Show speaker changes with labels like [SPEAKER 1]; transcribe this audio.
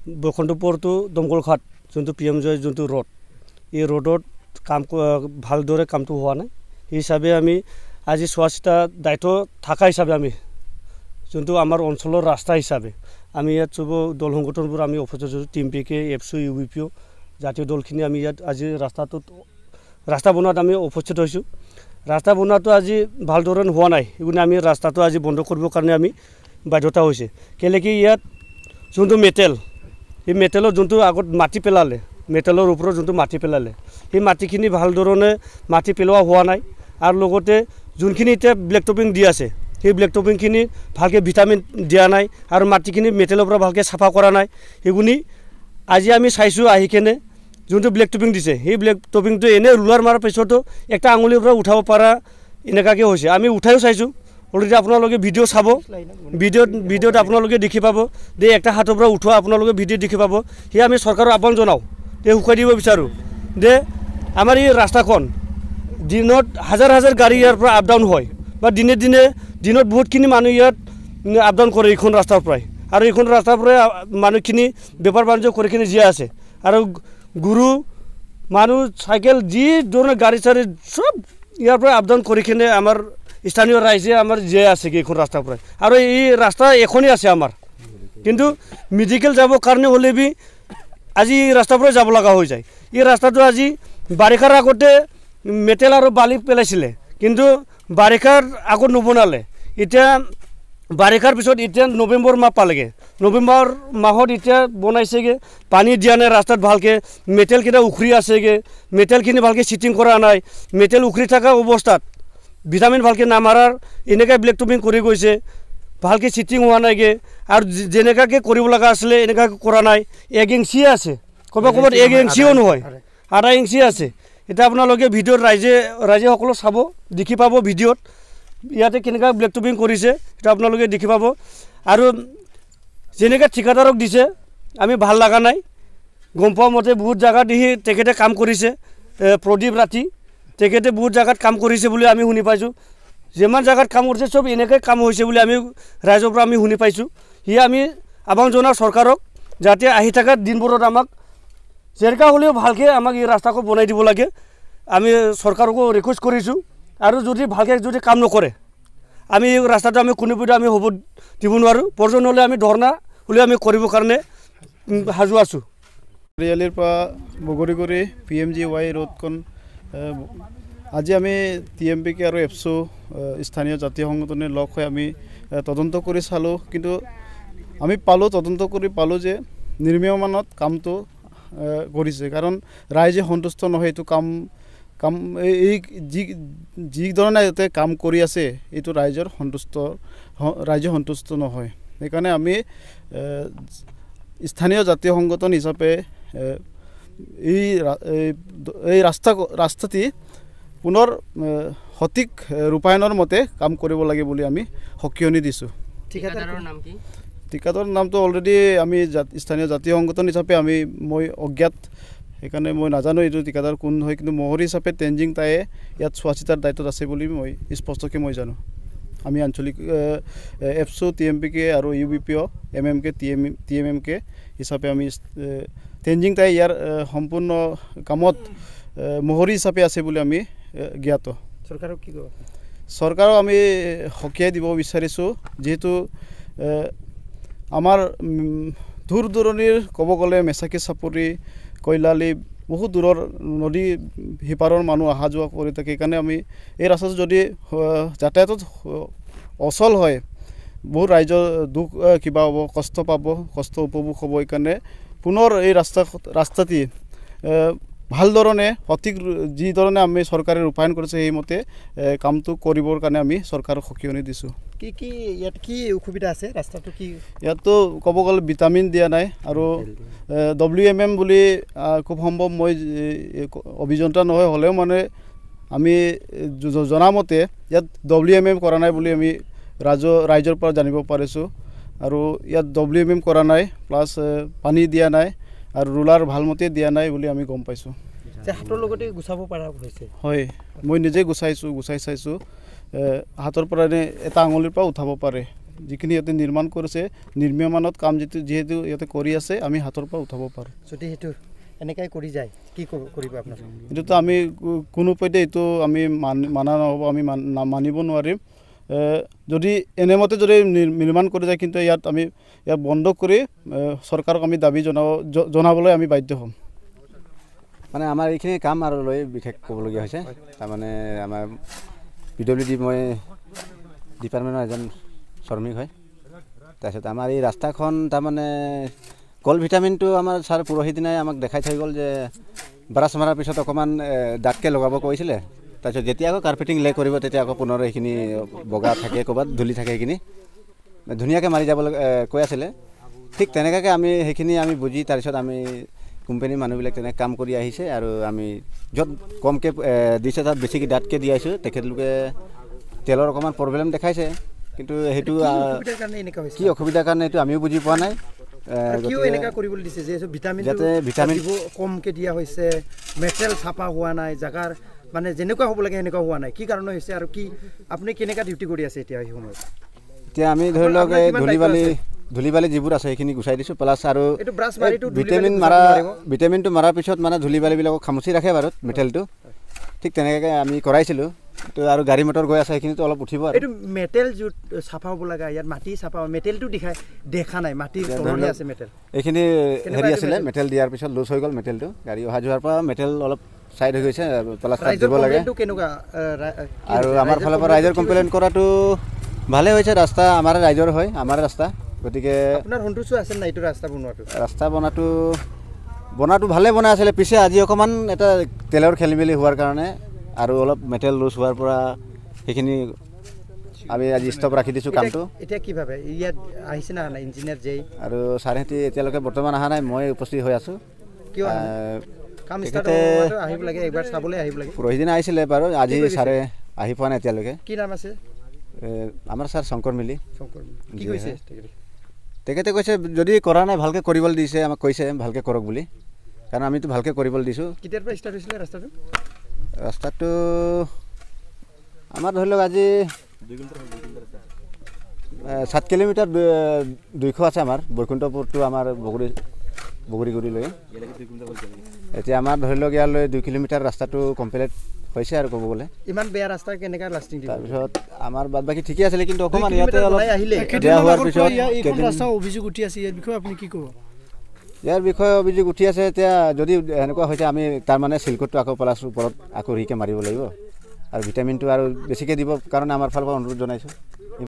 [SPEAKER 1] Baikunthapur two দমকলঘাট যোনটো PM জয় যোনটো road এই ৰোডত কাম ভালদৰে কামটো হোৱা নাই এই হিচাপে আমি আজি চোৱা চিতা দায়িত্ব থকা হিচাপে আমি যোনটো আমাৰ অঞ্চলৰ ৰাস্তা হিচাপে আমি ইয়াত চব দল সংগঠনবোৰ আমি উপস্থিত হৈছোঁ TMPK এপছু UBPO জাতীয় দলখিনি আমি ইয়াত আজি ৰাস্তা বনোৱাত আমি উপস্থিত হৈছোঁ ৰাস্তা বনোৱাটো আজি ভালদৰে হোৱা নাই এইগুণে আমি ৰাস্তাটো আজি বন্ধ কৰিবৰ কাৰণে আমি বাধ্যতা হৈছে কেলে কি ইয়াত যোনটো মেটেল এই মেটেলৰ যোনটো আগত মাটি পেলালে মেটেলৰ ওপৰত যোনটো মাটি পেলালে সেই মাটিখিনি ভালদৰে মাটি পেলোৱা হোৱা নাই আৰু লগতে যোনখিনি এতিয়া ব্লেক টপিং দি আছে সেই ব্লেক টপিংখিনি ভালকৈ ভিটামিন দিয়া নাই আৰু মাটিখিনি মেটেলৰ পৰা ভালকৈ চাফা কৰা নাই সেইগুণি আজি আমি চাইছোঁ আহি কেনে যোনটো ব্লেক টপিং দিছে সেই ব্লেক টপিংটো এনে ৰুলাৰ মাৰাৰ পিছতো একটা আঙুলিৰ পৰা উঠাব পৰা এনেকুৱাকৈ হৈছে আমি উঠাইও চাইছোঁ অলৰেডি আপোনালোকে ভিডিঅ' চাব ভিডিঅ'ত আপোনালোকে দেখি পাব যে একটা হাতৰ পৰা উঠোৱা আপোনালোকে ভিডিঅ' দেখি পাব সেয়া আমি চৰকাৰৰ আহ্বান জনাওঁ তে শুকুৱাই দিব বিচাৰোঁ যে আমাৰ এই ৰাস্তাখন দিনত হাজাৰ হাজাৰ গাড়ী ইয়াৰ পৰা আপ ডাউন হয় বা দিনত বহুতখিনি মানুহ ইয়াত আপ ডাউন কৰে এইখন ৰাস্তাৰ পৰাই আৰু এইখন ৰাস্তাৰ পৰাই মানুহখিনি বেপাৰ বাণিজ্য কৰি কিনে জীয়াই আছে আৰু গুৰু মানুহ চাইকেল যি ধৰণৰ গাড়ী চাড়ী চব ইয়াৰ পৰা আপ ডাউন কৰি কিনে আমাৰ স্থানীয় ৰাইজে আমাৰ জীয়াই আছে এইখন ৰাস্তাৰ পৰাই আৰু এই ৰাস্তা এখনেই আছে আমাৰ কিন্তু মেডিকেল যাবৰ কাৰণে হ'লে বি আজি ৰাস্তাৰ পৰাই যাব লগা হৈ যায় এই ৰাস্তাটো আজি বাৰিষাৰ আগতে মেটেল আৰু বালি পেলাইছিলে কিন্তু বাৰিষাৰ আগত নবনালে এতিয়া বাৰিষাৰ পিছত এতিয়া নৱেম্বৰ মাহ পালেগৈ নৱেম্বৰ মাহত এতিয়া বনাইছেগৈ পানী দিয়া নাই ৰাস্তাত ভালকৈ মেটেলকেইটা উখৰি আছেগৈ মেটেলখিনি ভালকৈ চিটিং কৰা নাই মেটেল উখৰি থকা অৱস্থাত ভিটামিন ভালকৈ নামাৰাৰ এনেকৈ ব্লেক টপিং কৰি গৈছে ভালকৈ চিটিং হোৱা নাইগৈ আৰু যেনেকুৱাকৈ কৰিব লগা আছিলে এনেকুৱাকৈ কৰা নাই 1 ইঞ্চি আছে ক'ৰবাত 1 ইঞ্চিও নহয় আধা ইঞ্চি আছে এতিয়া আপোনালোকে ভিডিঅ'ত ৰাইজে সকলো চাব দেখি পাব ভিডিঅ'ত ইয়াতে কেনেকুৱা ব্লেক টপিং কৰিছে এটা আপোনালোকে দেখি পাব আৰু যেনেকৈ ঠিকাদাৰক দিছে আমি ভাল লগা নাই গম পোৱা মতে বহুত জাগাত তেখেতে কাম কৰিছে প্ৰদীপ ৰাতি তেখেতে বহুত জাগাত কাম কৰিছে বুলি আমি শুনি পাইছোঁ যিমান জাগাত কাম কৰিছে চব এনেকৈ কাম হৈছে বুলি আমি ৰাইজৰ পৰা আমি শুনি পাইছোঁ সেয়া আমি আহ্বান জনাওঁ চৰকাৰক যাতে আহি থকা দিনবোৰত আমাক যেনেকুৱা হ'লেও ভালকৈ আমাক এই ৰাস্তাখন বনাই দিব লাগে আমি চৰকাৰকো ৰিকুৱেষ্ট কৰিছোঁ আৰু যদি ভালকৈ যদি কাম নকৰে আমি এই ৰাস্তাটো আমি কোনোপধ্যে আমি হ'ব দিব নোৱাৰোঁ প্ৰয়োজন হ'লে আমি ধৰ্ণা হ'লেও আমি কৰিবৰ কাৰণে সাজু আছোঁ
[SPEAKER 2] চাৰিআলিৰ পৰা বগৰীগুৰি PMGY ৰোডখন আজি আমি TMPK আৰু এপছু স্থানীয় জাতীয় সংগঠনে লগ হৈ আমি তদন্ত কৰি চালোঁ কিন্তু আমি তদন্ত কৰি পালোঁ যে নিৰ্মীয়মানত কামটো কৰিছে কাৰণ ৰাইজে সন্তুষ্ট নহয় এইটো কাম এই যি ধৰণে ইয়াতে কাম কৰি আছে এইটো ৰাইজে সন্তুষ্ট নহয় সেইকাৰণে আমি স্থানীয় জাতীয় সংগঠন হিচাপে এই ৰাস্তাটি পুনৰ সঠিক ৰূপায়ণৰ মতে কাম কৰিব লাগে বুলি আমি সকিয়নি দিছোঁ
[SPEAKER 3] ঠিকাদাৰৰ নাম কি
[SPEAKER 2] ঠিকাদাৰৰ নামটো অলৰেডি আমি স্থানীয় জাতীয় সংগঠন হিচাপে মই অজ্ঞাত সেইকাৰণে মই নাজানো এইটো ঠিকাদাৰ কোন হয় কিন্তু মহৰী হিচাপে তেঞ্জিং তায়ে ইয়াত চোৱা চিতাৰ দায়িত্বত আছে বুলি মই স্পষ্টকৈ মই জানো আমি আঞ্চলিক এপছু TMPK আৰু UBPO MMK TMMK হিচাপে আমি তেঞ্জিং তায়ে ইয়াৰ সম্পূৰ্ণ কামত মহৰী হিচাপে আছে বুলি আমি জ্ঞাত
[SPEAKER 1] চৰকাৰক কি ক'ব
[SPEAKER 2] চৰকাৰক আমি সকিয়াই দিব বিচাৰিছোঁ যিহেতু আমাৰ দূৰ দূৰণিৰ ক'ব গ'লে মেচাকি চাপৰি কৈলালি বহুত দূৰৰ নদী সিপাৰৰ মানুহ অহা যোৱা কৰি থাকে সেইকাৰণে আমি এই ৰাস্তাটো যদি যাতায়াতত অচল হয় বহুত ৰাইজৰ দুখ কিবা হ'ব কষ্ট পাব কষ্ট উপভোগ হ'ব সেইকাৰণে পুনৰ এই ৰাস্তাটি ভালধৰণে সঠিক যি ধৰণে আমি চৰকাৰে ৰূপায়ণ কৰিছে সেইমতে কামটো কৰিবৰ কাৰণে আমি চৰকাৰক সকিয়নি দিছোঁ
[SPEAKER 3] ইয়াত কি অসুবিধা আছে ৰাস্তাটো কি
[SPEAKER 2] ইয়াততো ক'ব গ'লে ভিটামিন দিয়া নাই আৰু WMM বুলি খুব সম্ভৱ মই অভিযন্তা নহয় হ'লেও মানে আমি জনামতে ইয়াত WMM কৰা নাই বুলি আমি ৰাইজৰ পৰা জানিব পাৰিছোঁ আৰু ইয়াত WMM কৰা নাই প্লাছ পানী দিয়া নাই আৰু ৰুলাৰ ভালমতে দিয়া নাই বুলি আমি গম পাইছোঁ
[SPEAKER 3] হাতৰ লগতে গুচাব পৰা হৈছে
[SPEAKER 2] হয় মই নিজে গুচাই চাইছোঁ হাতৰ পৰা এটা আঙুলিৰ পৰা উঠাব পাৰে যিখিনি ইয়াতে নিৰ্মাণ কৰিছে নিৰ্মাণত কাম যিহেতু ইয়াতে কৰি আছে আমি হাতৰ পৰা উঠাব পাৰোঁ
[SPEAKER 3] যদি সেইটো এনেকৈ কৰি যায় কি কৰিব আপোনাৰ
[SPEAKER 2] এইটোতো আমি কোনো পধ্যে এইটো আমি মানা নহ'ব আমি মানিব নোৱাৰিম যদি এনেমতে যদি নিৰ্মাণ কৰি যায় কিন্তু ইয়াত আমি ইয়াত বন্ধ কৰি চৰকাৰক আমি দাবী জনাবলৈ আমি বাধ্য হ'ম
[SPEAKER 4] মানে আমাৰ এইখিনি কাম আৰু লৈ বিশেষ ক'বলগীয়া হৈছে তাৰমানে আমাৰ PWD মই ডিপাৰ্টমেণ্টৰ এজন শ্ৰমিক হয় তাৰপিছত আমাৰ এই ৰাস্তাখন তাৰমানে কল ভিটামিনটো আমাৰ ছাৰ পৰহি দিনাই আমাক দেখাই থৈ গ'ল যে ব্ৰাছ মৰাৰ পিছত অকণমান ডাঠকৈ লগাব কৈছিলে তাৰপিছত যেতিয়া আকৌ কাৰ্পেটিং লে কৰিব তেতিয়া আকৌ পুনৰ এইখিনি বগা থাকে ক'ৰবাত ধূলি থাকে সেইখিনি ধুনীয়াকৈ মাৰি যাব কৈ আছিলে ঠিক তেনেকুৱাকৈ আমি সেইখিনি আমি বুজি তাৰপিছত আমি কোম্পানীৰ মানুহবিলাক তেনেকৈ কাম কৰি আহিছে আৰু আমি য'ত কমকৈ দিছে তাত বেছিকৈ ডাঠকৈ দি আহিছোঁ তেখেতলোকে তেলৰ অকণমান প্ৰব্লেম দেখাইছে কিন্তু সেইটো কি অসুবিধাৰ কাৰণে এইটো আমিও বুজি পোৱা নাই
[SPEAKER 3] কৰিবলৈ দিছে যে
[SPEAKER 4] ভিটামিন
[SPEAKER 3] কমকৈ দিয়া হৈছে মেটেৰিয়েল চাফা হোৱা নাই জাগাৰ মানে যেনেকুৱা হ'ব লাগে সেনেকুৱা হোৱা নাই কি কাৰণে হৈছে আৰু কি আপুনি কেনেকুৱা ডিউটি কৰি আছে এতিয়া এই সময়ত
[SPEAKER 4] এতিয়া আমি ধৰি লওক ধূলি বালি যিবোৰ আছে সেইখিনি গুচাই দিছোঁ প্লাছ আৰু ভিটামিনটো মৰাৰ পিছত মানে ধূলি বালিবিলাকক খামুচি ৰাখে বাৰু মেটেলটো ঠিক তেনেকৈ আমি কৰাইছিলোঁ তো আৰু গাড়ী মটৰ গৈ আছে সেইখিনিতো অলপ উঠিব আৰু
[SPEAKER 3] এইটো মেটেল য'ত চাফা হ'ব লগা ইয়াত মাটি চাফা মেটেলটো দেখা নাই মাটিৰ তলতে আছে মেটেল
[SPEAKER 4] এইখিনি হেৰি আছিলে মেটেল দিয়াৰ পিছত লুজ হৈ গ'ল মেটেলটো গাড়ী অহা যোৱাৰ পৰা মেটেল অলপ ছাইড হৈ গৈছে প্লাছ দিব লাগে আৰু আমাৰ ফালৰ পৰা ৰাইজৰ কমপ্লেইন কৰাটো ভালে হৈছে ৰাস্তা আমাৰ ৰাইজৰ হয় আমাৰ ৰাস্তা গতিকে
[SPEAKER 3] আপোনাৰ সন্তুষ্ট আছে নাই এইটো ৰাস্তা
[SPEAKER 4] বনোৱাটো ভালে বনাই আছিলে পিছে আজি অকণমান এটা তেলৰ খেলিমেলি হোৱাৰ কাৰণে আৰু অলপ মেটেল লুজ হোৱাৰ পৰা সেইখিনি আমি আজি ষ্টপ ৰাখি দিছোঁ কামটো
[SPEAKER 3] এতিয়া কি ভাবে ইয়াত আহিছে না ইঞ্জিনিয়াৰ যেই
[SPEAKER 4] আৰু ছাৰহঁতি এতিয়ালৈকে বৰ্তমান অহা নাই মই উপস্থিত হৈ আছোঁ পৰহি দিনা আহিছিলে বাৰু আজি ছাৰে আহি পোৱা নাই এতিয়ালৈকে
[SPEAKER 3] কি নাম আছে
[SPEAKER 4] আমাৰ ছাৰ শংকৰ মিলি তেখেতে কৈছে যদি কৰা নাই ভালকৈ কৰিবলৈ দিছে আমাক কৈছে ভালকৈ কৰক বুলি কাৰণ আমিতো ভালকৈ কৰিবলৈ দিছোঁ
[SPEAKER 3] কেতিয়াৰ পৰা ষ্টাৰ্ট হৈছিলে
[SPEAKER 4] ৰাস্তাটো আমাৰ ধৰি লওক আজি 7 কিলোমিটাৰ 200 আছে আমাৰ বৈকুণ্ঠপুৰটো আমাৰ বগৰীগুৰিলৈ এতিয়া আমাৰ ধৰি লওক ইয়ালৈ 2 কিলোমিটাৰ ৰাস্তাটো কমপ্লিট হৈছে আৰু ক'ব গ'লে
[SPEAKER 3] ইমান বেয়া ৰাস্তা কেনেকৈ লাষ্টিং দিব
[SPEAKER 4] তাৰপিছত আমাৰ বাদ বাকী ঠিকে আছিলে কিন্তু অকণমান ইয়াতে অলপ বেয়া হোৱাৰ পিছত
[SPEAKER 5] অভিযোগ উঠি আছে ইয়াৰ বিষয়ে আপুনি কি ক'ব
[SPEAKER 4] ইয়াৰ বিষয়ে অভিযোগ উঠি আছে এতিয়া যদি এনেকুৱা হৈছে আমি তাৰমানে চিলকটটো আকৌ প্লাছ ওপৰত আকৌ ৰিকে মাৰিব লাগিব আৰু ভিটামিনটো আৰু বেছিকৈ দিব কাৰণে আমাৰ ফালৰ পৰা অনুৰোধ জনাইছোঁ